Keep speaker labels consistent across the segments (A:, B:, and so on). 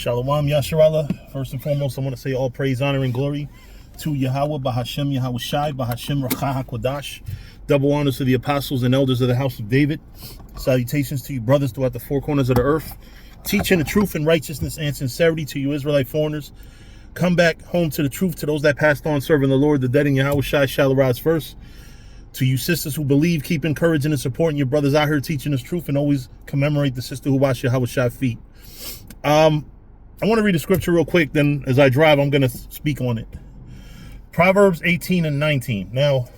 A: Shalom Yasharallah. First and foremost, I want to say all praise, honor, and glory to Yahweh, Bahashem, Yahweh Shai, Bahashem, Racha HaKodash. Double honors to the apostles and elders of the house of David. Salutations to you brothers throughout the four corners of the earth. Teaching the truth and righteousness and sincerity to you Israelite foreigners. Come back home to the truth, to those that passed on serving the Lord, the dead in Yahweh Shai shall arise first. To you sisters who believe, keep encouraging and supporting your brothers out here teaching this truth, and always commemorate the sister who washed Yahweh Shai feet. I want to read a scripture real quick, then as I drive, I'm going to speak on it. Proverbs 18 and 19. Now,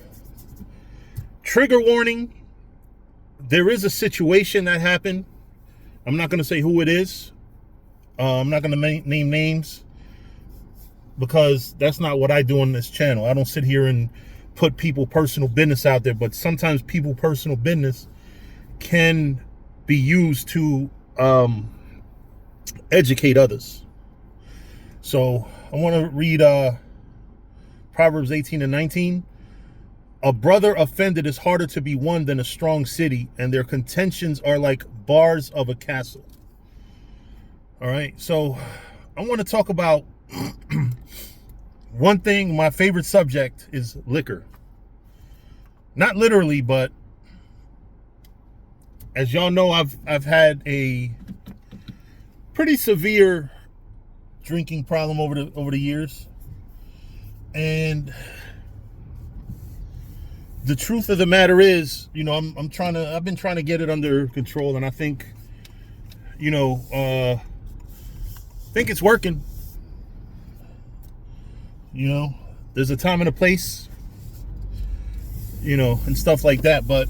A: trigger warning, there is a situation that happened. I'm not going to say who it is. I'm not going to name names, because that's not what I do on this channel. I don't sit here and put people personal business out there, but sometimes people personal business can be used to educate others. So I want to read Proverbs 18 and 19. A brother offended is harder to be won than a strong city, and their contentions are like bars of a castle. All right, so I want to talk about one thing. My favorite subject is liquor. Not literally, but as y'all know, I've had a pretty severe drinking problem over the years, and the truth of the matter is, you know, I've been trying to get it under control, and I think, you know, think it's working. You know, there's a time and a place, you know, and stuff like that. But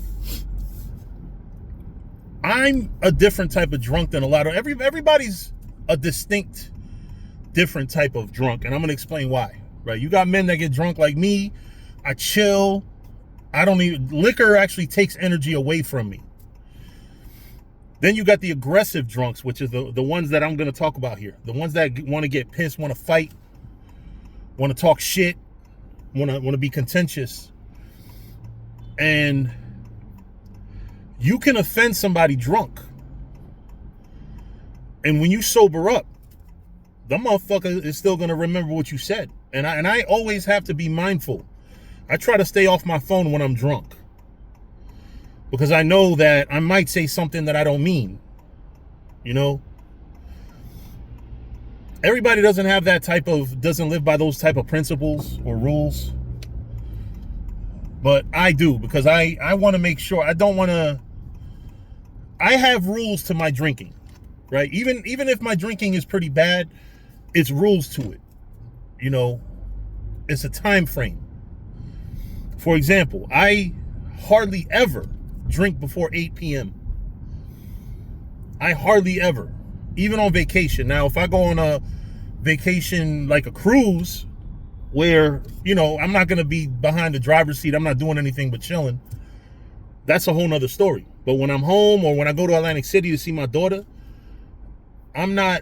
A: I'm a different type of drunk than a lot of everybody's a distinct, different type of drunk. And I'm going to explain why, right? You got men that get drunk like me. I chill. Liquor actually takes energy away from me. Then you got the aggressive drunks, which is the ones that I'm going to talk about here. The ones that want to get pissed, want to fight, want to talk shit, want to be contentious. And you can offend somebody drunk, and when you sober up, the motherfucker is still going to remember what you said. And I always have to be mindful. I try to stay off my phone when I'm drunk, because I know that I might say something that I don't mean. You know, everybody doesn't live by those type of principles or rules. But I do, because I want to make sure I have rules to my drinking, right? Even if my drinking is pretty bad, it's rules to it. You know, it's a time frame. For example, I hardly ever drink before 8 p.m. I hardly ever, even on vacation. Now, if I go on a vacation like a cruise, where, you know, I'm not going to be behind the driver's seat, I'm not doing anything but chilling, that's a whole nother story. But when I'm home, or when I go to Atlantic City to see my daughter, I'm not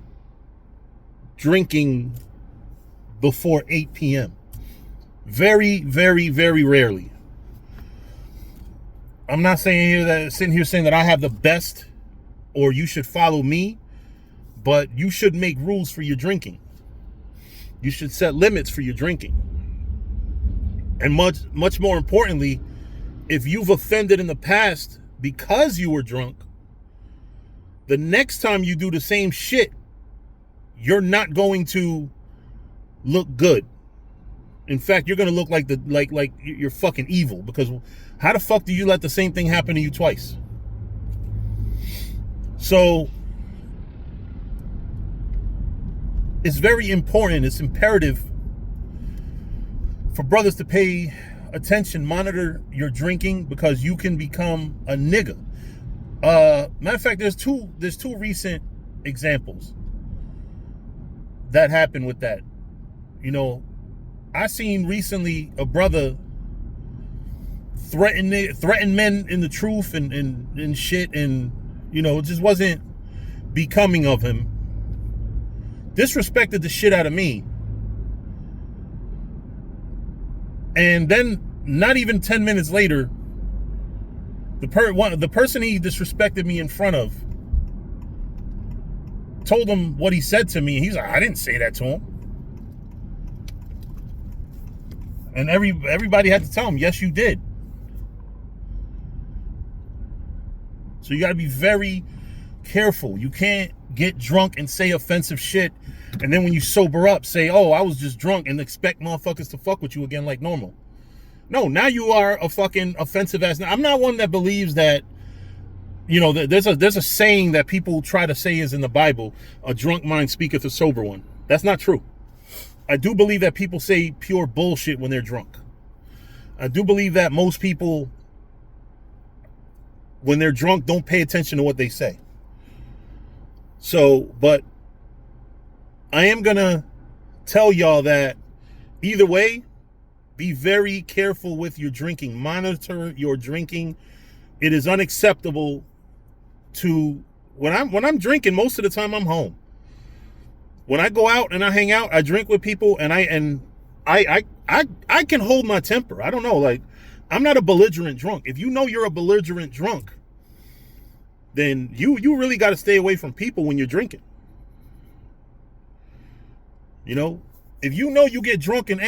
A: drinking before 8 p.m. Very, very, very rarely. I'm not sitting here saying that I have the best, or you should follow me, but you should make rules for your drinking. You should set limits for your drinking. And much, much more importantly, if you've offended in the past because you were drunk, the next time you do the same shit, you're not going to look good. In fact, you're going to look like you're fucking evil, because how the fuck do you let the same thing happen to you twice? So it's very important, it's imperative for brothers to pay attention, monitor your drinking, because you can become a nigga. Matter of fact, there's two recent examples that happened with that. You know, I seen recently a brother threaten men in the truth and shit, and, you know, it just wasn't becoming of him. Disrespected the shit out of me. And then not even 10 minutes later, the person he disrespected me in front of told him what he said to me. He's like, I didn't say that to him. And everybody had to tell him, yes, you did. So you got to be very careful. You can't get drunk and say offensive shit, and then when you sober up, say, oh, I was just drunk, and expect motherfuckers to fuck with you again like normal. No, now you are a fucking offensive ass. I'm not one that believes that, you know, there's a saying that people try to say is in the Bible, a drunk mind speaketh a sober one. That's not true. I do believe that people say pure bullshit when they're drunk. I do believe that most people, when they're drunk, don't pay attention to what they say. So, but I am gonna tell y'all that either way, be very careful with your drinking. Monitor your drinking. It is unacceptable to, when I'm drinking, most of the time I'm home. When I go out and I hang out, I drink with people, and I can hold my temper. I don't know, like, I'm not a belligerent drunk. If you know you're a belligerent drunk, then you really got to stay away from people when you're drinking. You know, if you know you get drunk and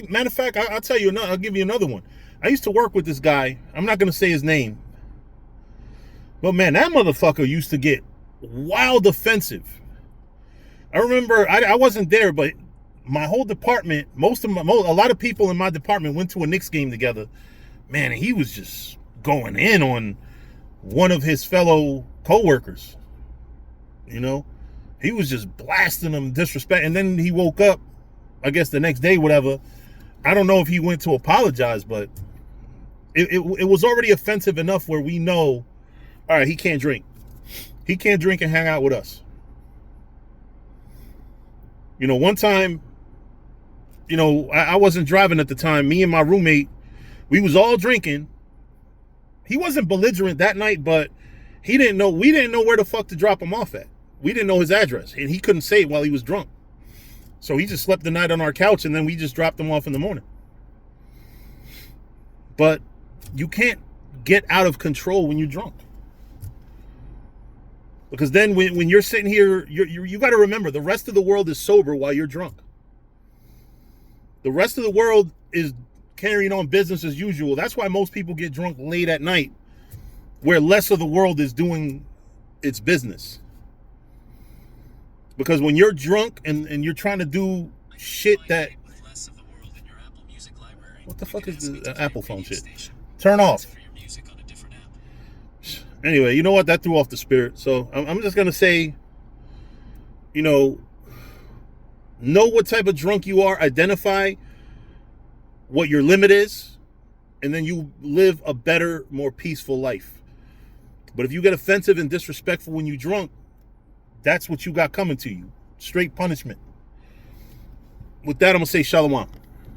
A: matter of fact, I'll tell you, I'll give you another one. I used to work with this guy. I'm not going to say his name, but man, that motherfucker used to get wild offensive. I remember, I wasn't there, but my whole department, a lot of people in my department went to a Knicks game together. Man, and he was just going in on one of his fellow co-workers. You know, he was just blasting him, disrespect. And then he woke up, I guess the next day, whatever. I don't know if he went to apologize, but it was already offensive enough where we know, all right, he can't drink. He can't drink and hang out with us. You know, one time, you know, I wasn't driving at the time. Me and my roommate, we was all drinking. He wasn't belligerent that night, but we didn't know where the fuck to drop him off at. We didn't know his address, and he couldn't say it while he was drunk. So he just slept the night on our couch, and then we just dropped him off in the morning. But you can't get out of control when you're drunk. Because then when you're sitting here, you got to remember, the rest of the world is sober while you're drunk. The rest of the world is carrying on business as usual. That's why most people get drunk late at night, where less of the world is doing its business. Because when you're drunk and you're trying to do shit that... What the fuck is the Apple phone shit? Turn off. Anyway, you know what? That threw off the spirit. So I'm just going to say, you know what type of drunk you are, identify what your limit is, and then you live a better, more peaceful life. But if you get offensive and disrespectful when you're drunk, that's what you got coming to you. Straight punishment. With that, I'm going to say shalom.